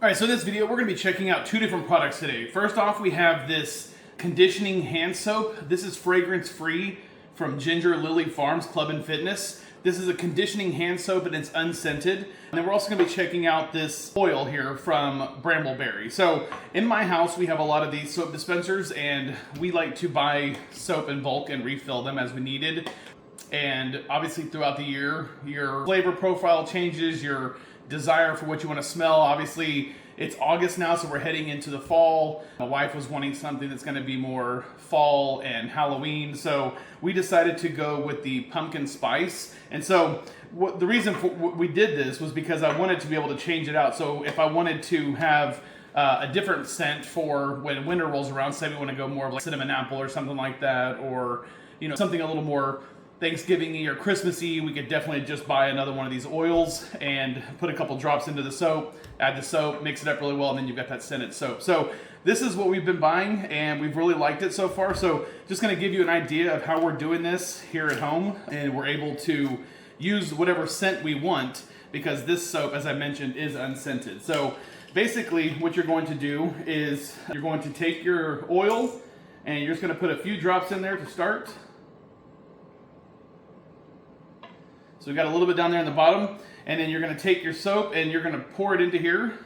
All right, so in this video, we're gonna be checking out two different products today. First off, we have this conditioning hand soap. This is fragrance-free from Ginger Lily Farms Club and Fitness. This is a conditioning hand soap and it's unscented. And then we're also gonna be checking out this oil here from Brambleberry. So in my house, we have a lot of these soap dispensers and we like to buy soap in bulk and refill them as we needed. And obviously throughout the year, your flavor profile changes, your desire for what you want to smell. Obviously, it's August now, so we're heading into the fall. My wife was wanting something that's going to be more fall and Halloween, so we decided to go with the pumpkin spice. And so the reason we did this was because I wanted to be able to change it out. So if I wanted to have a different scent for when winter rolls around, say we want to go more of like cinnamon apple or something like that, or something a little more Thanksgiving-y or Christmassy, we could definitely just buy another one of these oils and put a couple drops into the soap, add the soap, mix it up really well, and then you've got that scented soap. So this is what we've been buying, and we've really liked it so far. So just going to give you an idea of how we're doing this here at home, and we're able to use whatever scent we want because this soap, as I mentioned, is unscented. So basically what you're going to do is you're going to take your oil and you're just going to put a few drops in there to start. So we've got a little bit down there in the bottom, and then you're going to take your soap and you're going to pour it into here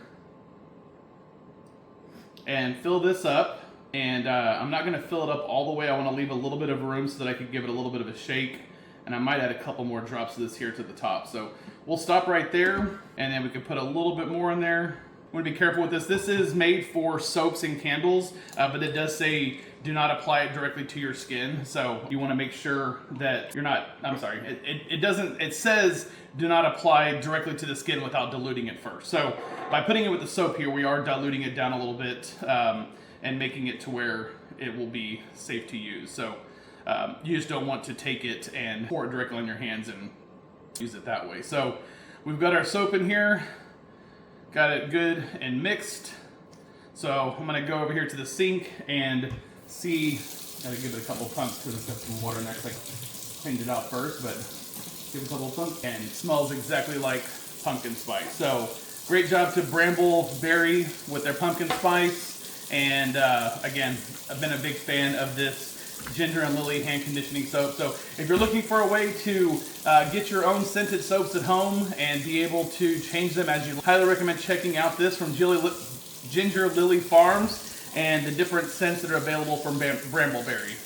and fill this up. And I'm not going to fill it up all the way. I want to leave a little bit of room so that I can give it a little bit of a shake, and I might add a couple more drops of this here to the top. So we'll stop right there, and then we can put a little bit more in there. I want to be careful with this. This is made for soaps and candles, but it does say do not apply it directly to your skin. So you want to make sure that you're not, it says do not apply directly to the skin without diluting it first. So by putting it with the soap here, we are diluting it down a little bit and making it to where it will be safe to use. So you just don't want to take it and pour it directly on your hands and use it that way. So we've got our soap in here. Got it good and mixed. So I'm gonna go over here to the sink and see, gotta give it a couple pumps because it's got some water next. I cleaned it out first, but give it a couple pumps. And it smells exactly like pumpkin spice. So great job to Brambleberry with their pumpkin spice. And again, I've been a big fan of this Ginger and Lily hand conditioning soap. So if you're looking for a way to get your own scented soaps at home and be able to change them as you highly recommend checking out this from Ginger Lily Farms and the different scents that are available from Brambleberry.